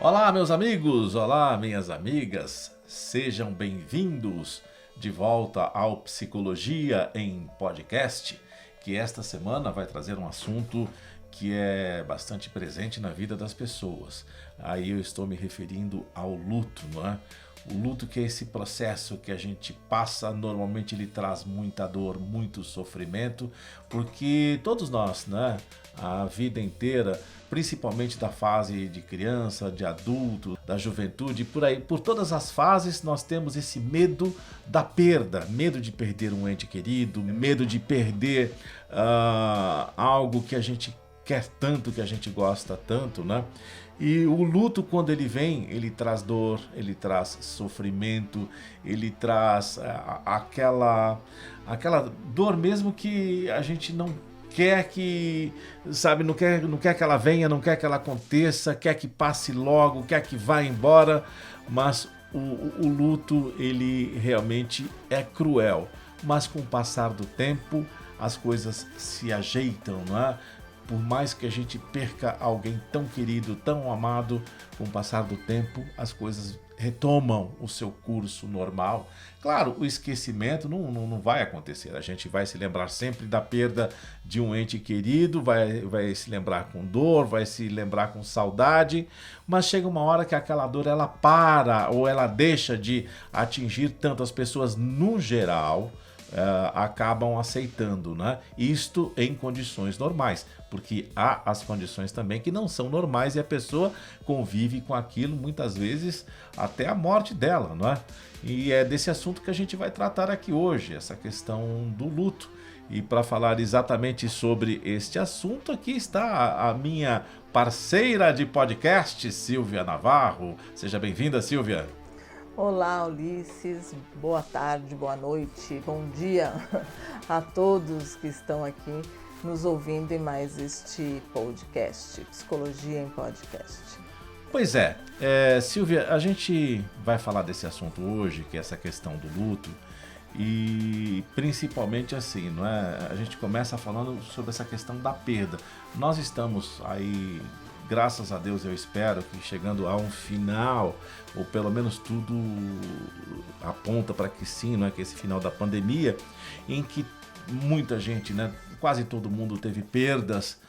Olá, meus amigos! Olá, minhas amigas! Sejam bem-vindos de volta ao Psicologia em Podcast, que esta semana vai trazer um assunto que é bastante presente na vida das pessoas. Aí eu estou me referindo ao luto, não é? O luto, que é esse processo que a gente passa, normalmente ele traz muita dor, muito sofrimento, porque todos nós, né, a vida inteira, principalmente da fase de criança, de adulto, da juventude, por aí, por todas as fases, nós temos esse medo da perda, medo de perder um ente querido, medo de perder algo que a gente quer tanto, que a gente gosta tanto, né? E o luto, quando ele vem, ele traz dor, ele traz sofrimento, ele traz aquela dor mesmo que a gente não quer que, sabe, não quer que ela venha, não quer que ela aconteça, quer que passe logo, quer que vá embora, mas o luto, ele realmente é cruel. Mas com o passar do tempo, as coisas se ajeitam, não é? Por mais que a gente perca alguém tão querido, tão amado, com o passar do tempo, as coisas retomam o seu curso normal. Claro, o esquecimento não vai acontecer. A gente vai se lembrar sempre da perda de um ente querido, vai se lembrar com dor, vai se lembrar com saudade, mas chega uma hora que aquela dor ela para ou ela deixa de atingir tantas pessoas no geral. Acabam aceitando, né? Isto em condições normais, porque há as condições também que não são normais e a pessoa convive com aquilo muitas vezes até a morte dela, não é? E é desse assunto que a gente vai tratar aqui hoje, essa questão do luto. E para falar exatamente sobre este assunto, aqui está a minha parceira de podcast, Silvia Navarro. Seja bem-vinda, Silvia. Olá, Ulisses, boa tarde, boa noite, bom dia a todos que estão aqui nos ouvindo em mais este podcast, Psicologia em Podcast. Pois é, Silvia, a gente vai falar desse assunto hoje, que é essa questão do luto, e principalmente assim, não é? A gente começa falando sobre essa questão da perda. Nós estamos aí, graças a Deus, eu espero que chegando a um final, ou pelo menos tudo aponta para que sim, não é? Que esse final da pandemia, em que muita gente, né, quase todo mundo teve perdas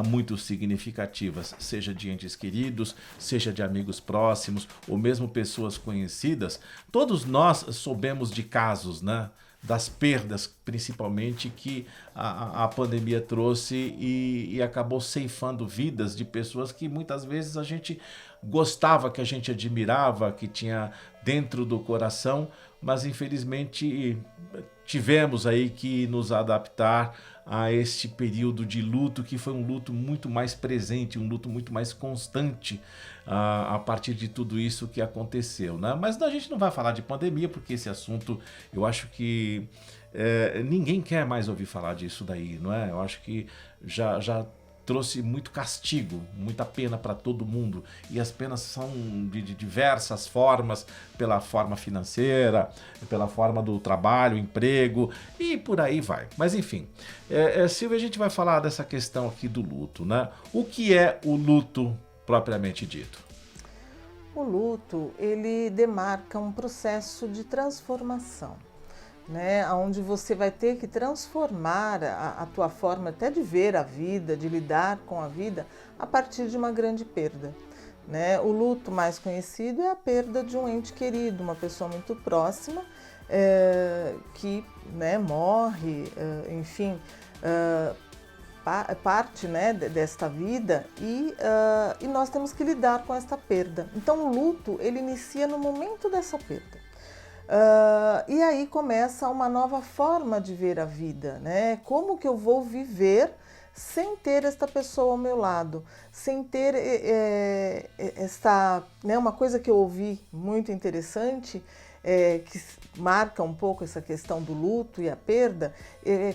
muito significativas, seja de entes queridos, seja de amigos próximos, ou mesmo pessoas conhecidas. Todos nós soubemos de casos, né? Das perdas, principalmente, que a pandemia trouxe e acabou ceifando vidas de pessoas que muitas vezes a gente gostava, que a gente admirava, que tinha dentro do coração, mas infelizmente tivemos aí que nos adaptar a este período de luto, que foi um luto muito mais presente, um luto muito mais constante a partir de tudo isso que aconteceu, né? Mas a gente não vai falar de pandemia, porque esse assunto, eu acho que ninguém quer mais ouvir falar disso daí, não é? Eu acho que já trouxe muito castigo, muita pena para todo mundo, e as penas são de diversas formas, pela forma financeira, pela forma do trabalho, emprego e por aí vai. Mas enfim, Silvia, a gente vai falar dessa questão aqui do luto, né? O que é o luto propriamente dito? O luto, ele demarca um processo de transformação, né, onde você vai ter que transformar a tua forma até de ver a vida, de lidar com a vida, a partir de uma grande perda. Né? O luto mais conhecido é a perda de um ente querido, uma pessoa muito próxima, que, né, morre, enfim, parte, né, desta vida e nós temos que lidar com esta perda. Então o luto, ele inicia no momento dessa perda. E aí começa uma nova forma de ver a vida, né? Como que eu vou viver sem ter esta pessoa ao meu lado, sem ter esta, né, uma coisa que eu ouvi muito interessante, que marca um pouco essa questão do luto e a perda,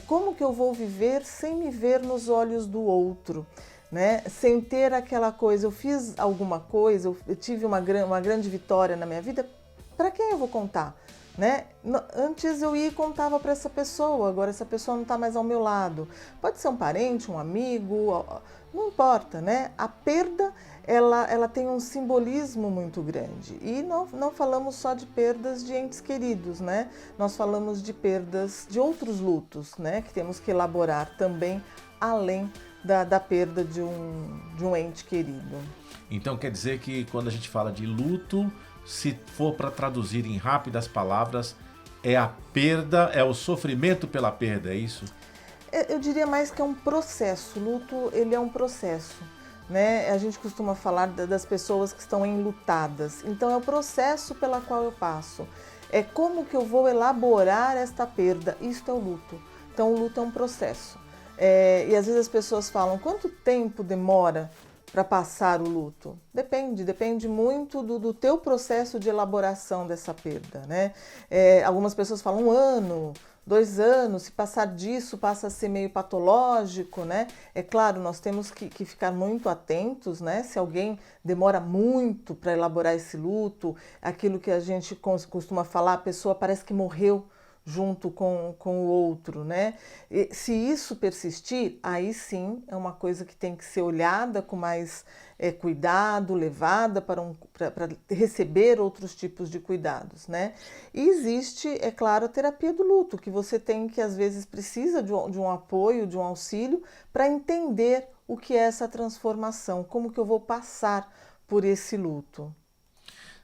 como que eu vou viver sem me ver nos olhos do outro, né? Sem ter aquela coisa, eu fiz alguma coisa, eu tive uma grande vitória na minha vida, para quem eu vou contar? né? Antes eu ia e contava para essa pessoa, agora essa pessoa não está mais ao meu lado. Pode ser um parente, um amigo, não importa, né? A perda, ela tem um simbolismo muito grande. E não falamos só de perdas de entes queridos, né? Nós falamos de perdas de outros lutos, né? Que temos que elaborar também, além da perda de um ente querido. Então quer dizer que quando a gente fala de luto, se for para traduzir em rápidas palavras, é a perda, é o sofrimento pela perda, é isso? Eu diria mais que é um processo. O luto, ele é um processo, né? A gente costuma falar das pessoas que estão enlutadas. Então é o processo pela qual eu passo. É como que eu vou elaborar esta perda. Isto é o luto. Então o luto é um processo. E às vezes as pessoas falam, quanto tempo demora para passar o luto? Depende muito do teu processo de elaboração dessa perda, né? Algumas pessoas falam 1 ano, 2 anos, se passar disso passa a ser meio patológico, né? É claro, nós temos que ficar muito atentos, né? Se alguém demora muito para elaborar esse luto, aquilo que a gente costuma falar, a pessoa parece que morreu junto com o outro, né? E se isso persistir, aí sim é uma coisa que tem que ser olhada com mais cuidado, levada para receber outros tipos de cuidados, né? E existe, é claro, a terapia do luto, que você tem que às vezes precisa de um apoio, de um auxílio, para entender o que é essa transformação, como que eu vou passar por esse luto.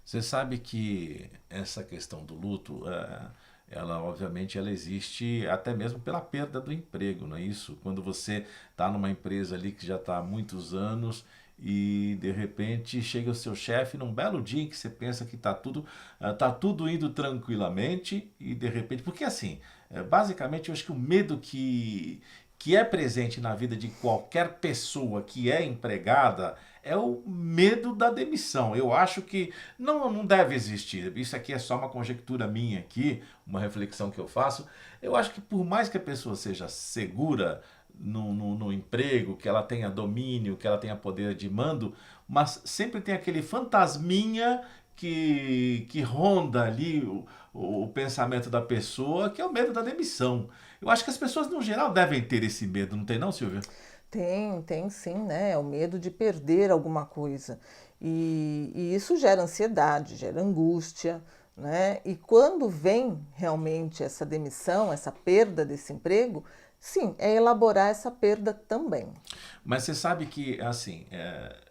Você sabe que essa questão do luto, ela obviamente ela existe até mesmo pela perda do emprego, não é isso? Quando você está numa empresa ali que já está há muitos anos e de repente chega o seu chefe num belo dia em que você pensa que tá tudo indo tranquilamente e de repente, porque assim, basicamente eu acho que o medo que é presente na vida de qualquer pessoa que é empregada é o medo da demissão. Eu acho que não deve existir. Isso aqui é só uma conjectura minha aqui, uma reflexão que eu faço. Eu acho que por mais que a pessoa seja segura no emprego, que ela tenha domínio, que ela tenha poder de mando, mas sempre tem aquele fantasminha que ronda ali o pensamento da pessoa, que é o medo da demissão. Eu acho que as pessoas, no geral, devem ter esse medo, não tem não, Silvia? Tem sim, né? É o medo de perder alguma coisa. E isso gera ansiedade, gera angústia, né? E quando vem realmente essa demissão, essa perda desse emprego, sim, é elaborar essa perda também. Mas você sabe que, assim,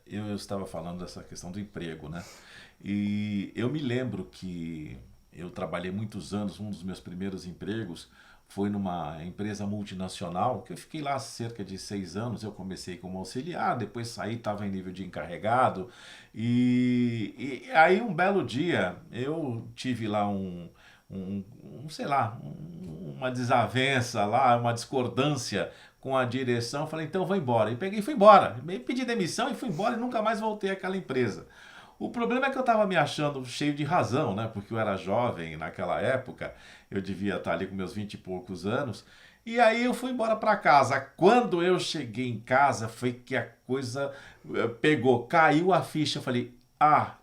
eu estava falando dessa questão do emprego, né? E eu me lembro que eu trabalhei muitos anos, um dos meus primeiros empregos foi numa empresa multinacional, que eu fiquei lá cerca de 6 anos. Eu comecei como auxiliar, depois saí, estava em nível de encarregado. E aí um belo dia eu tive lá sei lá, uma desavença lá, uma discordância com a direção. Falei, então eu vou embora. E peguei e fui embora. Pedi demissão e fui embora e nunca mais voltei àquela empresa. O problema é que eu estava me achando cheio de razão, né? Porque eu era jovem naquela época, eu devia estar ali com meus 20 e poucos anos. E aí eu fui embora para casa. Quando eu cheguei em casa, foi que a coisa pegou, caiu a ficha. Eu falei,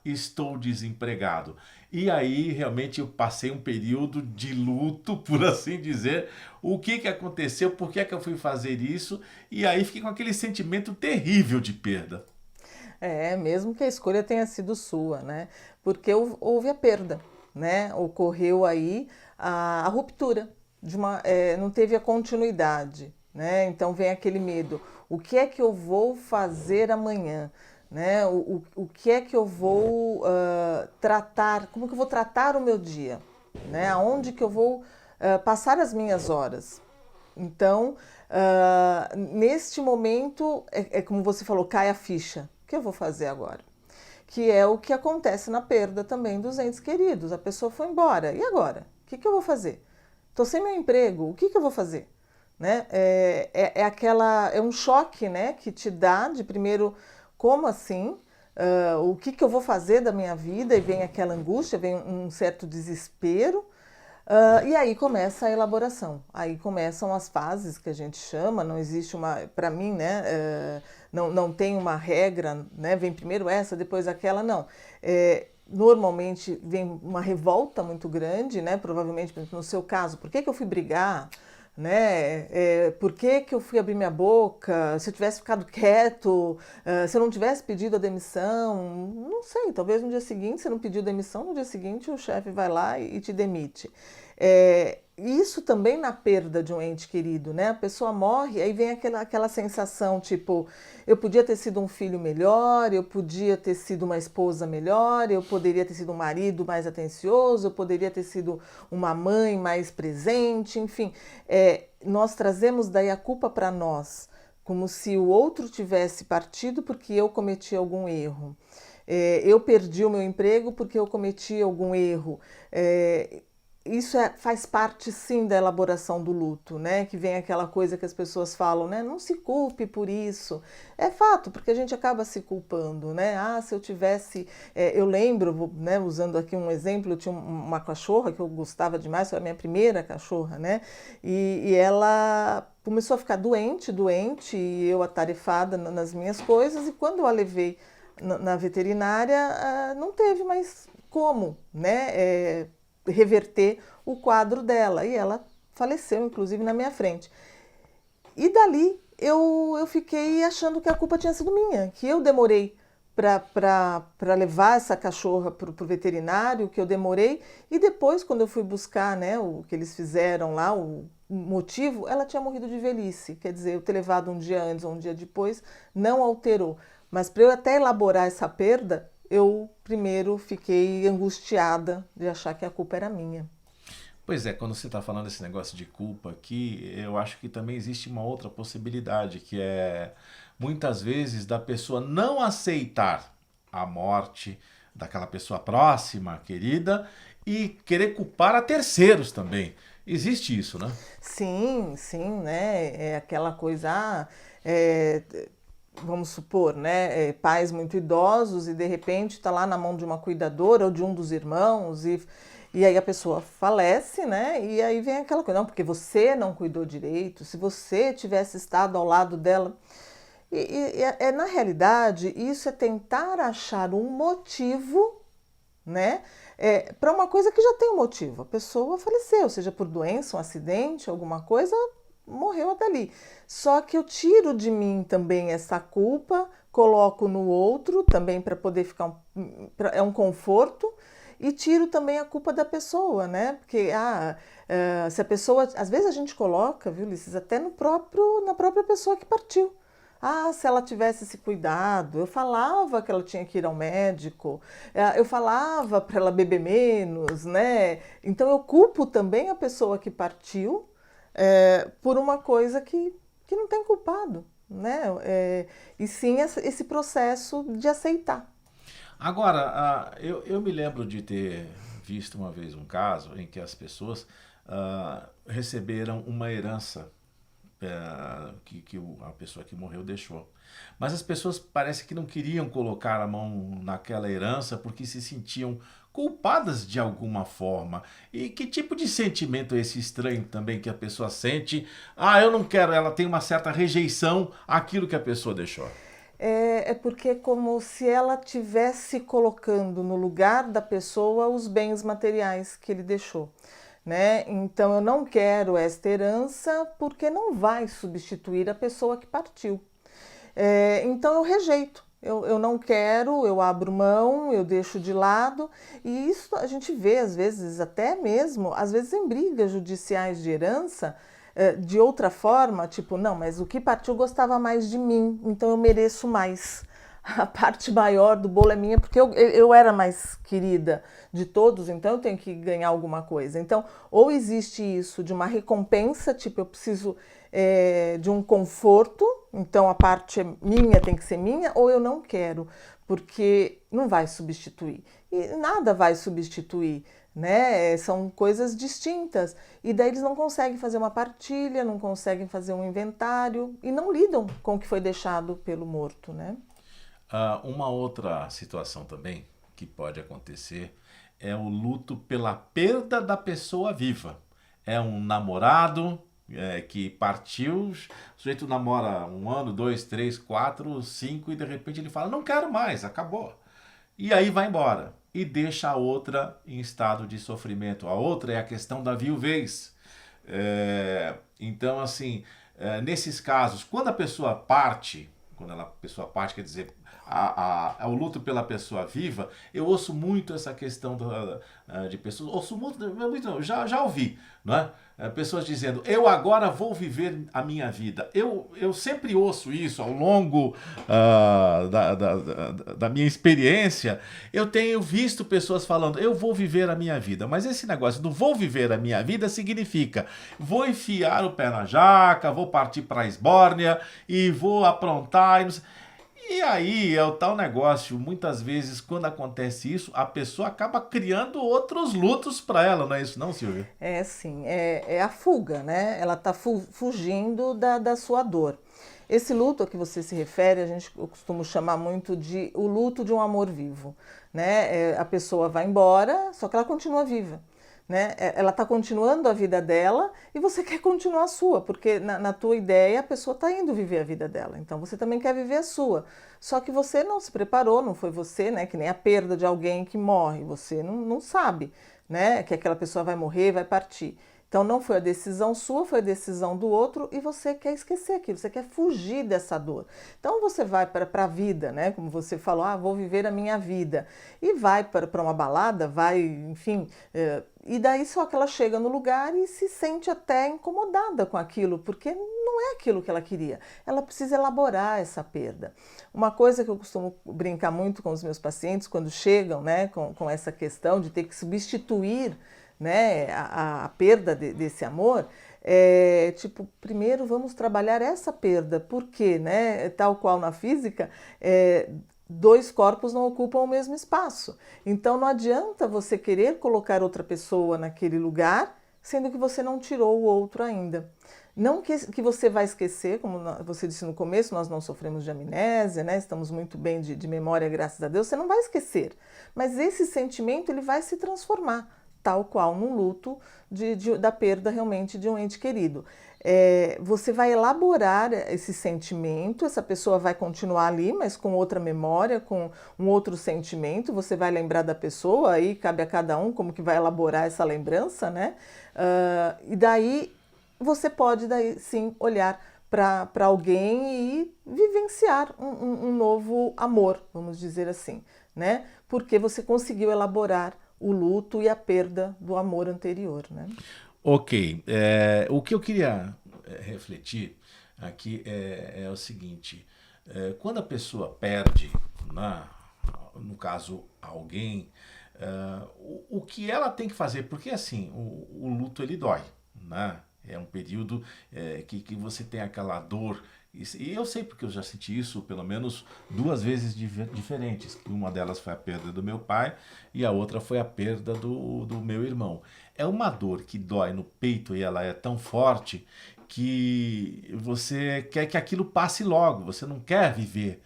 estou desempregado. E aí realmente eu passei um período de luto, por assim dizer. O que aconteceu? Por que eu fui fazer isso? E aí fiquei com aquele sentimento terrível de perda. Mesmo que a escolha tenha sido sua, né? Porque houve a perda, né? Ocorreu aí a ruptura não teve a continuidade, né? Então vem aquele medo. O que é que eu vou fazer amanhã? Né? O que é que eu vou tratar? Como que eu vou tratar o meu dia? Né? Aonde que eu vou passar as minhas horas? Então, neste momento, é como você falou, cai a ficha. O que eu vou fazer agora? Que é o que acontece na perda também dos entes queridos. A pessoa foi embora. E agora? O que eu vou fazer? Estou sem meu emprego. O que eu vou fazer? Né? É um choque, né, que te dá de primeiro, como assim? O que eu vou fazer da minha vida? E vem aquela angústia, vem um certo desespero. E aí começa a elaboração, aí começam as fases que a gente chama, não existe para mim, né, não tem uma regra, né, vem primeiro essa, depois aquela, não. normalmente vem uma revolta muito grande, né? Provavelmente, por exemplo, no seu caso, por que eu fui brigar? Né? Por que eu fui abrir minha boca? Se eu tivesse ficado quieto, se eu não tivesse pedido a demissão, não sei, talvez no dia seguinte, você não pediu demissão, no dia seguinte o chefe vai lá e te demite. Isso também na perda de um ente querido, né? A pessoa morre, aí vem aquela sensação, tipo, eu podia ter sido um filho melhor, eu podia ter sido uma esposa melhor, eu poderia ter sido um marido mais atencioso, eu poderia ter sido uma mãe mais presente, enfim. Nós trazemos daí a culpa para nós, como se o outro tivesse partido porque eu cometi algum erro. Eu perdi o meu emprego porque eu cometi algum erro. Isso faz parte, sim, da elaboração do luto, né? Que vem aquela coisa que as pessoas falam, né? Não se culpe por isso. É fato, porque a gente acaba se culpando, né? Ah, se eu tivesse... eu lembro, né, usando aqui um exemplo, eu tinha uma cachorra que eu gostava demais, foi a minha primeira cachorra, né? E ela começou a ficar doente, e eu atarefada nas minhas coisas, e quando eu a levei na veterinária, não teve mais como, né? Reverter o quadro dela, e ela faleceu, inclusive, na minha frente. E dali eu fiquei achando que a culpa tinha sido minha, que eu demorei para levar essa cachorra para o veterinário, que eu demorei, e depois, quando eu fui buscar, né, o que eles fizeram lá, o motivo, ela tinha morrido de velhice, quer dizer, eu ter levado um dia antes ou um dia depois não alterou, mas para eu até elaborar essa perda, eu primeiro fiquei angustiada de achar que a culpa era minha. Pois é, quando você está falando esse negócio de culpa aqui, eu acho que também existe uma outra possibilidade, que é muitas vezes da pessoa não aceitar a morte daquela pessoa próxima, querida, e querer culpar a terceiros também. Existe isso, né? Sim, sim, né? É aquela coisa, é, vamos supor, né? Pais muito idosos e de repente está lá na mão de uma cuidadora ou de um dos irmãos e aí a pessoa falece, né? E aí vem aquela coisa, não, porque você não cuidou direito, se você tivesse estado ao lado dela. Na realidade, isso é tentar achar um motivo, né? Para uma coisa que já tem um motivo. A pessoa faleceu, seja por doença, um acidente, alguma coisa, morreu dali. Só que eu tiro de mim também essa culpa, coloco no outro também para poder ficar é um conforto e tiro também a culpa da pessoa, né? Porque se a pessoa, às vezes a gente coloca, viu, Ulisses, até na própria pessoa que partiu. Ah, se ela tivesse esse cuidado, eu falava que ela tinha que ir ao médico, eu falava para ela beber menos, né? Então eu culpo também a pessoa que partiu por uma coisa que não tem culpado, né? E sim esse processo de aceitar. Agora, eu me lembro de ter visto uma vez um caso em que as pessoas receberam uma herança que a pessoa que morreu deixou. Mas as pessoas parece que não queriam colocar a mão naquela herança porque se sentiam culpadas de alguma forma. E que tipo de sentimento é esse estranho também que a pessoa sente? Ah, eu não quero, ela tem uma certa rejeição àquilo que a pessoa deixou. Porque é como se ela tivesse colocando no lugar da pessoa os bens materiais que ele deixou. Né? Então eu não quero esta herança porque não vai substituir a pessoa que partiu. Então eu rejeito, eu não quero, eu abro mão, eu deixo de lado, e isso a gente vê às vezes, até mesmo, às vezes em brigas judiciais de herança, de outra forma, tipo, não, mas o que partiu gostava mais de mim, então eu mereço mais. A parte maior do bolo é minha, porque eu era mais querida de todos, então eu tenho que ganhar alguma coisa. Então, ou existe isso de uma recompensa, tipo, eu preciso de um conforto, então a parte minha tem que ser minha, ou eu não quero, porque não vai substituir. E nada vai substituir, né? São coisas distintas. E daí eles não conseguem fazer uma partilha, não conseguem fazer um inventário e não lidam com o que foi deixado pelo morto, né? Uma outra situação também que pode acontecer é o luto pela perda da pessoa viva. É um namorado que partiu, o sujeito namora 1 ano, 2, 3, 4, 5 e de repente ele fala, não quero mais, acabou. e aí vai embora e deixa a outra em estado de sofrimento. A outra é a questão da viuvez. Então, assim, nesses casos, quando a pessoa parte, a pessoa parte, quer dizer, o luto pela pessoa viva, eu ouço muito essa questão de pessoas, ouço muito, já ouvi, não é? Pessoas dizendo, eu agora vou viver a minha vida. Eu sempre ouço isso ao longo da minha experiência. Eu tenho visto pessoas falando, eu vou viver a minha vida. Mas esse negócio do vou viver a minha vida significa, vou enfiar o pé na jaca, vou partir para a esbórnia e vou aprontar. E aí é o tal negócio, muitas vezes quando acontece isso, a pessoa acaba criando outros lutos para ela, não é isso não, Silvia? É sim, é a fuga, né? Ela está fugindo da sua dor. Esse luto a que você se refere, eu costumo chamar muito de o luto de um amor vivo, né? A pessoa vai embora, só que ela continua viva. Né? Ela está continuando a vida dela e você quer continuar a sua, porque na tua ideia a pessoa está indo viver a vida dela, então você também quer viver a sua. Só que você não se preparou, não foi você, né? Que nem a perda de alguém que morre, você não sabe, né? Que aquela pessoa vai morrer, vai partir. Então não foi a decisão sua, foi a decisão do outro e você quer esquecer aquilo, você quer fugir dessa dor. Então você vai para a vida, né? Como você falou, vou viver a minha vida. E vai para uma balada, vai, enfim, e daí só que ela chega no lugar e se sente até incomodada com aquilo, porque não é aquilo que ela queria. Ela precisa elaborar essa perda. Uma coisa que eu costumo brincar muito com os meus pacientes quando chegam, né, com essa questão de ter que substituir, né, a perda desse amor, tipo, primeiro vamos trabalhar essa perda, porque, né, tal qual na física, dois corpos não ocupam o mesmo espaço. Então não adianta você querer colocar outra pessoa naquele lugar, sendo que você não tirou o outro ainda. Não que você vai esquecer, como você disse no começo, nós não sofremos de amnésia, né? Estamos muito bem de memória, graças a Deus, você não vai esquecer. Mas esse sentimento ele vai se transformar, tal qual no luto da perda realmente de um ente querido. Você vai elaborar esse sentimento, essa pessoa vai continuar ali, mas com outra memória, com um outro sentimento, você vai lembrar da pessoa, aí cabe a cada um como que vai elaborar essa lembrança, né? E daí você pode daí sim olhar para alguém e vivenciar um novo amor, vamos dizer assim, né? Porque você conseguiu elaborar o luto e a perda do amor anterior, né? Ok. O que eu queria refletir aqui é o seguinte: quando a pessoa perde, né, no caso, alguém, o que ela tem que fazer? Porque assim, o luto ele dói, né? É um período que você tem aquela dor. E eu sei porque eu já senti isso pelo menos duas vezes diferentes. Uma delas foi a perda do meu pai e a outra foi a perda do meu irmão. É uma dor que dói no peito e ela é tão forte que você quer que aquilo passe logo, você não quer viver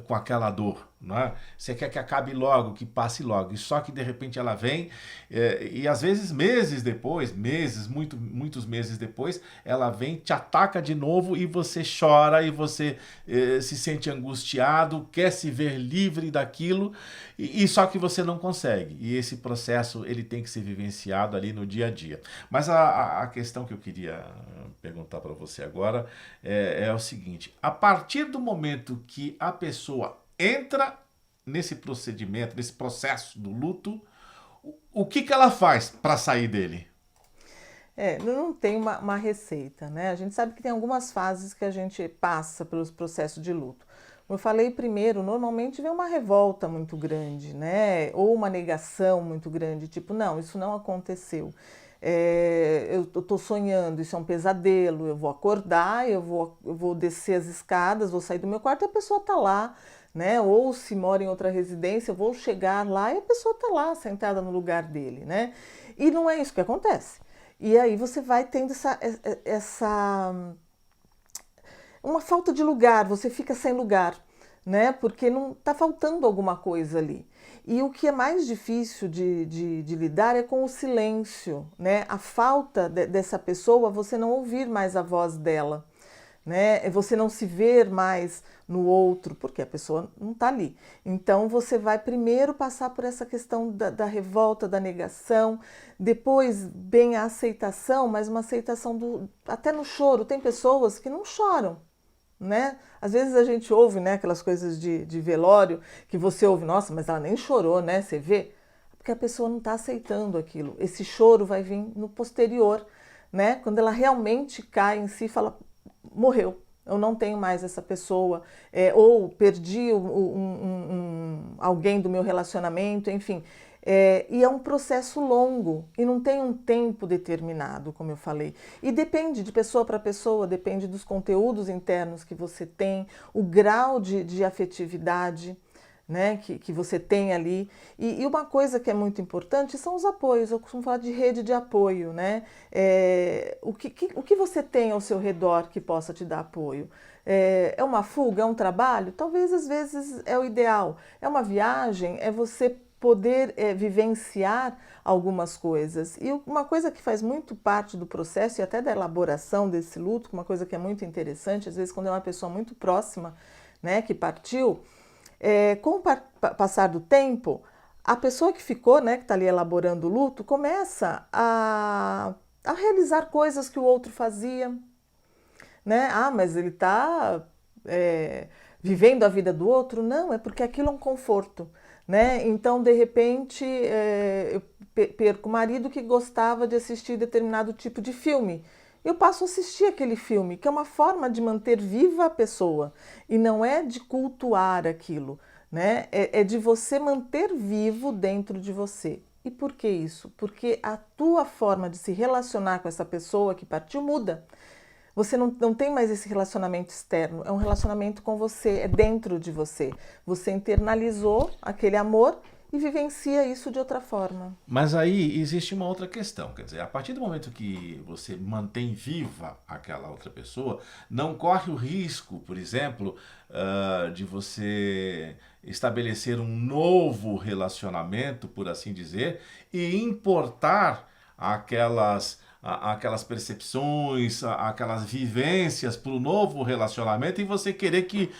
com aquela dor, não é? Você quer que acabe logo, que passe logo, e só que de repente ela vem e às vezes meses depois, muitos meses depois, ela vem, te ataca de novo e você chora e você se sente angustiado, quer se ver livre daquilo e só que você não consegue. E esse processo ele tem que ser vivenciado ali no dia a dia. Mas a questão que eu queria perguntar para você agora é o seguinte: a partir do momento que a pessoa entra nesse procedimento, nesse processo do luto, o que ela faz para sair dele? Não tem uma receita, né? A gente sabe que tem algumas fases que a gente passa pelos processos de luto. Como eu falei primeiro, normalmente vem uma revolta muito grande, né? Ou uma negação muito grande, tipo, não, isso não aconteceu. Eu estou sonhando, isso é um pesadelo, eu vou acordar, eu vou descer as escadas, vou sair do meu quarto e a pessoa está lá, né? Ou se mora em outra residência, eu vou chegar lá e a pessoa está lá, sentada no lugar dele, né? E não é isso que acontece. E aí você vai tendo uma falta de lugar, você fica sem lugar, né? Porque não está faltando alguma coisa ali. E o que é mais difícil de lidar é com o silêncio, né? A falta dessa pessoa, você não ouvir mais a voz dela, né? Você não se ver mais no outro, porque a pessoa não está ali. Então você vai primeiro passar por essa questão da revolta, da negação, depois bem a aceitação, mas uma aceitação até no choro. Tem pessoas que não choram, né? Às vezes a gente ouve, né, aquelas coisas de velório, que você ouve, nossa, mas ela nem chorou, né? Você vê? Porque a pessoa não está aceitando aquilo. Esse choro vai vir no posterior, né? Quando ela realmente cai em si e fala, morreu, eu não tenho mais essa pessoa, ou perdi alguém do meu relacionamento, enfim. E é um processo longo e não tem um tempo determinado, como eu falei. E depende de pessoa para pessoa, depende dos conteúdos internos que você tem, o grau de afetividade, né, que você tem ali. E uma coisa que é muito importante são os apoios. Eu costumo falar de rede de apoio, né? O que você tem ao seu redor que possa te dar apoio? É uma fuga? É um trabalho? Talvez às vezes é o ideal. É uma viagem? É você poder vivenciar algumas coisas. E uma coisa que faz muito parte do processo e até da elaboração desse luto, uma coisa que é muito interessante, às vezes quando é uma pessoa muito próxima, né, que partiu, com o passar do tempo, a pessoa que ficou, né, que está ali elaborando o luto, começa a realizar coisas que o outro fazia, né? Ah, mas ele está vivendo a vida do outro? Não, é porque aquilo é um conforto, né? Então, de repente, eu perco o marido que gostava de assistir determinado tipo de filme. Eu passo a assistir aquele filme, que é uma forma de manter viva a pessoa, e não é de cultuar aquilo, né? É de você manter vivo dentro de você. E por que isso? Porque a tua forma de se relacionar com essa pessoa que partiu muda. Você não tem mais esse relacionamento externo, é um relacionamento com você, é dentro de você. Você internalizou aquele amor e vivencia isso de outra forma. Mas aí existe uma outra questão, quer dizer, a partir do momento que você mantém viva aquela outra pessoa, não corre o risco, por exemplo, de você estabelecer um novo relacionamento, por assim dizer, e importar aquelas percepções, aquelas vivências para o novo relacionamento, e você querer que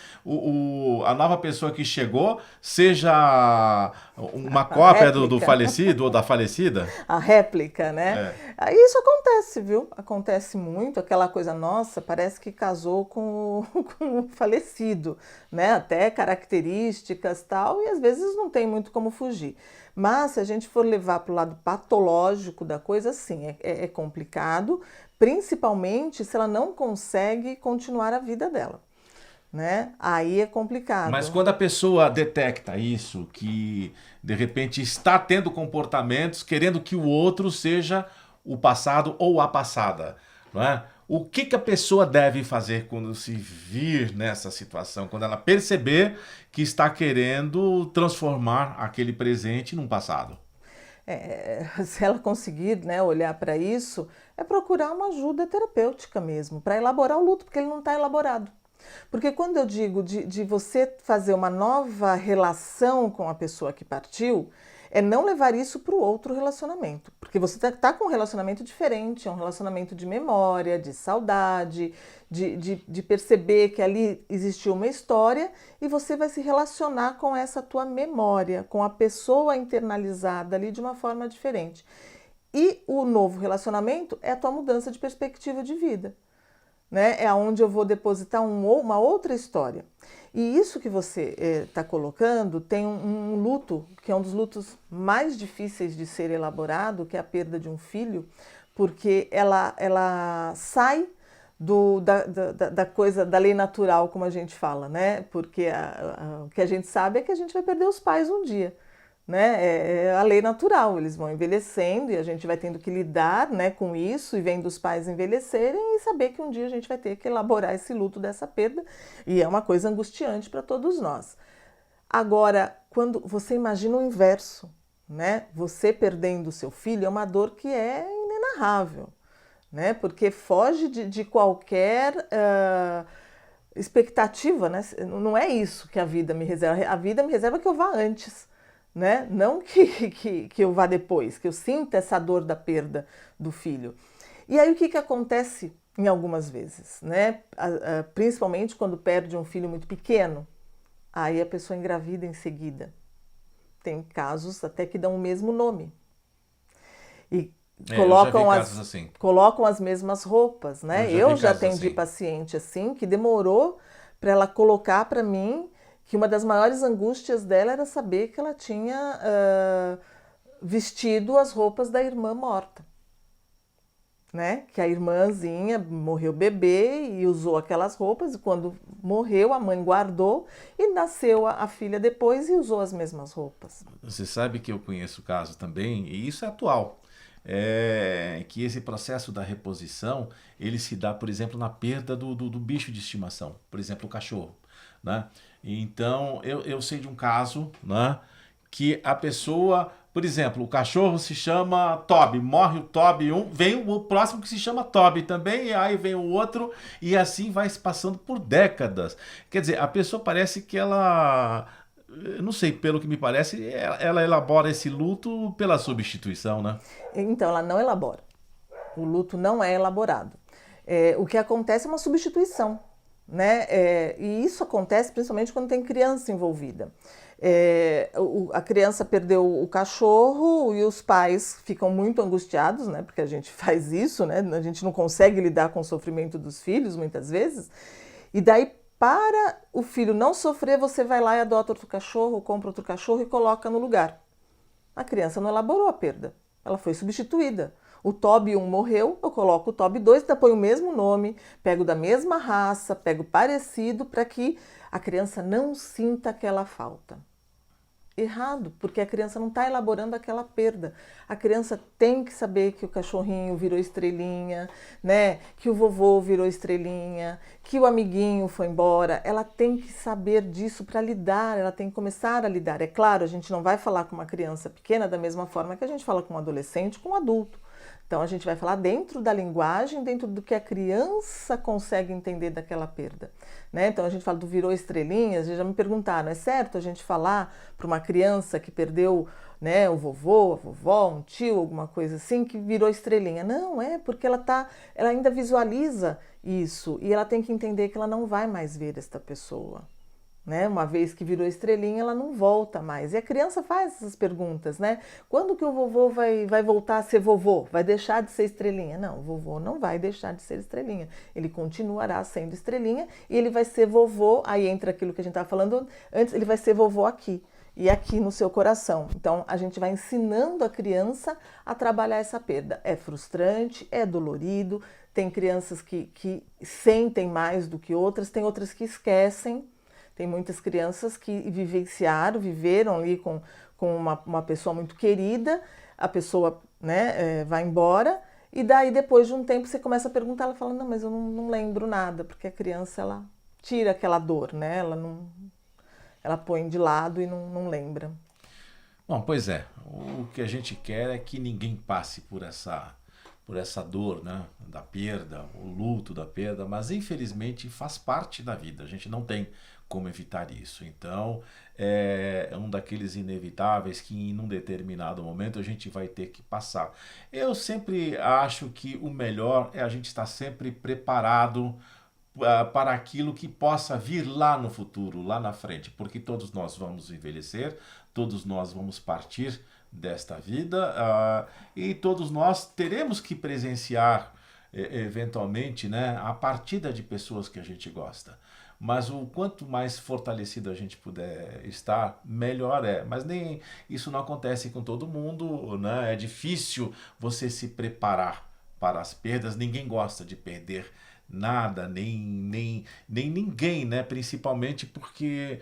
a nova pessoa que chegou seja uma cópia do falecido ou da falecida? A réplica, né? Aí isso acontece, viu? Acontece muito, aquela coisa, nossa, parece que casou com o falecido, né? Até características tal, e às vezes não tem muito como fugir. Mas se a gente for levar para o lado patológico da coisa, sim, é complicado, principalmente se ela não consegue continuar a vida dela, né? Aí é complicado. Mas quando a pessoa detecta isso, que de repente está tendo comportamentos querendo que o outro seja o passado ou a passada, não é? O que a pessoa deve fazer quando se vir nessa situação, quando ela perceber que está querendo transformar aquele presente num passado? Se ela conseguir, né, olhar para isso, é procurar uma ajuda terapêutica mesmo, para elaborar o luto, porque ele não está elaborado. Porque quando eu digo de você fazer uma nova relação com a pessoa que partiu, é não levar isso para o outro relacionamento. Porque você está com um relacionamento diferente, é um relacionamento de memória, de saudade, de perceber que ali existiu uma história e você vai se relacionar com essa tua memória, com a pessoa internalizada ali de uma forma diferente. E o novo relacionamento é a tua mudança de perspectiva de vida, né? É onde eu vou depositar uma outra história. E isso que você está colocando tem um luto, que é um dos lutos mais difíceis de ser elaborado, que é a perda de um filho, porque ela sai da coisa, da lei natural, como a gente fala, né? Porque o que a gente sabe é que a gente vai perder os pais um dia, né? É a lei natural, eles vão envelhecendo e a gente vai tendo que lidar, né, com isso, e vendo os pais envelhecerem e saber que um dia a gente vai ter que elaborar esse luto dessa perda, e é uma coisa angustiante para todos nós. Agora, quando você imagina o inverso, né? Você perdendo o seu filho é uma dor que é inenarrável, né? Porque foge de qualquer expectativa, né? Não é isso que a vida me reserva. A vida me reserva que eu vá antes, né? Não que eu vá depois, que eu sinta essa dor da perda do filho. E aí o que acontece em algumas vezes, né? Principalmente quando perde um filho muito pequeno, aí a pessoa engravida em seguida. Tem casos até que dão o mesmo nome. E Eu já vi casos assim. colocam as mesmas roupas, né? Eu já vi Eu já casos atendi assim. paciente assim, que demorou para ela colocar para mim que uma das maiores angústias dela era saber que ela tinha vestido as roupas da irmã morta. Né? Que a irmãzinha morreu bebê e usou aquelas roupas, e quando morreu, a mãe guardou e nasceu a filha depois e usou as mesmas roupas. Você sabe que eu conheço o caso também, e isso é atual. É que esse processo da reposição, ele se dá, por exemplo, na perda do bicho de estimação, por exemplo, o cachorro, né? Então, eu sei de um caso, né, que a pessoa, por exemplo, o cachorro se chama Toby, morre o Toby um, vem o próximo que se chama Toby também, e aí vem o outro, e assim vai se passando por décadas. Quer dizer, a pessoa parece que ela, eu não sei, pelo que me parece, ela elabora esse luto pela substituição, né? Então, ela não elabora. O luto não é elaborado. O que acontece é uma substituição, né? E isso acontece principalmente quando tem criança envolvida. A criança perdeu o cachorro e os pais ficam muito angustiados, né? Porque a gente faz isso, né? A gente não consegue lidar com o sofrimento dos filhos muitas vezes. E daí, para o filho não sofrer, você vai lá e adota outro cachorro, compra outro cachorro e coloca no lugar. A criança não elaborou a perda, ela foi substituída. O Toby 1 morreu, eu coloco o Toby 2, põe o mesmo nome, pego da mesma raça, pego parecido, para que a criança não sinta aquela falta. Errado, porque a criança não está elaborando aquela perda. A criança tem que saber que o cachorrinho virou estrelinha, né? Que o vovô virou estrelinha, que o amiguinho foi embora. Ela tem que saber disso para lidar, ela tem que começar a lidar. É claro, a gente não vai falar com uma criança pequena da mesma forma que a gente fala com um adolescente, com um adulto. Então, a gente vai falar dentro da linguagem, dentro do que a criança consegue entender daquela perda. Né? Então, a gente fala do virou estrelinhas, já me perguntaram, é certo a gente falar para uma criança que perdeu, né, o vovô, a vovó, um tio, alguma coisa assim, que virou estrelinha? Não, porque ela ainda visualiza isso e ela tem que entender que ela não vai mais ver esta pessoa. Né? Uma vez que virou estrelinha, ela não volta mais. E a criança faz essas perguntas, né? Quando que o vovô vai voltar a ser vovô? Vai deixar de ser estrelinha? Não, o vovô não vai deixar de ser estrelinha. Ele continuará sendo estrelinha e ele vai ser vovô, aí entra aquilo que a gente estava falando antes, ele vai ser vovô aqui e aqui no seu coração. Então, a gente vai ensinando a criança a trabalhar essa perda. É frustrante, é dolorido, tem crianças que sentem mais do que outras, tem outras que esquecem. Tem muitas crianças que viveram ali com uma pessoa muito querida, a pessoa, né, vai embora, e daí depois de um tempo você começa a perguntar, ela fala, não, mas eu não lembro nada, porque a criança, ela tira aquela dor, né, ela põe de lado e não lembra. Bom, pois é, o que a gente quer é que ninguém passe por essa dor, né, da perda, o luto da perda, mas infelizmente faz parte da vida, a gente não tem como evitar isso. Então, é um daqueles inevitáveis que em um determinado momento a gente vai ter que passar. Eu sempre acho que o melhor é a gente estar sempre preparado para aquilo que possa vir lá no futuro, lá na frente, porque todos nós vamos envelhecer, todos nós vamos partir desta vida e todos nós teremos que presenciar eventualmente, né, a partida de pessoas que a gente gosta. Mas o quanto mais fortalecido a gente puder estar, melhor é. Mas nem isso não acontece com todo mundo, né? É difícil você se preparar para as perdas. Ninguém gosta de perder nada, nem ninguém, né? Principalmente porque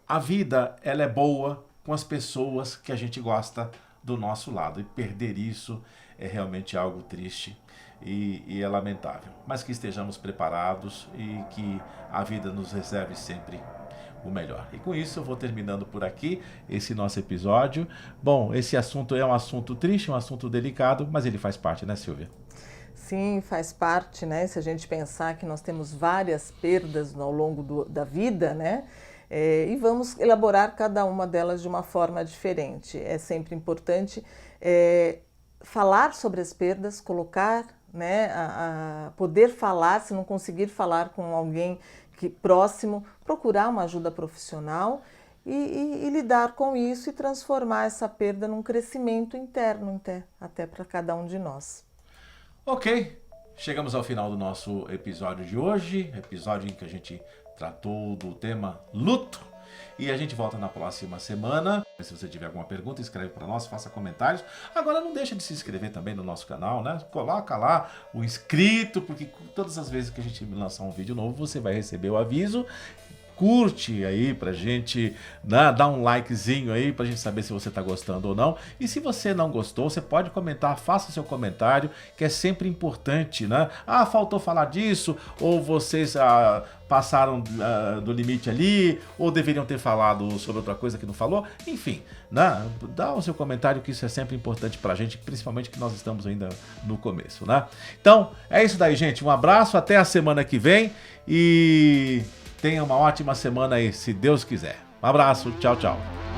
a vida ela é boa com as pessoas que a gente gosta do nosso lado. E perder isso é realmente algo triste. E é lamentável, mas que estejamos preparados e que a vida nos reserve sempre o melhor. E com isso eu vou terminando por aqui esse nosso episódio. Bom, esse assunto é um assunto triste, um assunto delicado, mas ele faz parte, né, Silvia? Sim, faz parte, né? Se a gente pensar que nós temos várias perdas ao longo da vida, né? E vamos elaborar cada uma delas de uma forma diferente. É sempre importante falar sobre as perdas, colocar né, a poder falar, se não conseguir falar com alguém próximo, procurar uma ajuda profissional e lidar com isso e transformar essa perda num crescimento interno até para cada um de nós. Ok, chegamos ao final do nosso episódio de hoje, episódio em que a gente tratou do tema luto. E a gente volta na próxima semana. Se você tiver alguma pergunta, escreve para nós, faça comentários. Agora não deixa de se inscrever também no nosso canal, né? Coloca lá o inscrito, porque todas as vezes que a gente lançar um vídeo novo, você vai receber o aviso. Curte aí pra gente, né? Dá um likezinho aí pra gente saber se você tá gostando ou não. E se você não gostou, você pode comentar, faça seu comentário, que é sempre importante, né? Ah, faltou falar disso, ou vocês passaram do limite ali, ou deveriam ter falado sobre outra coisa que não falou. Enfim, né? Dá o seu comentário, que isso é sempre importante pra gente, principalmente que nós estamos ainda no começo, né? Então, é isso daí, gente. Um abraço, até a semana que vem e tenha uma ótima semana aí, se Deus quiser. Um abraço, tchau, tchau.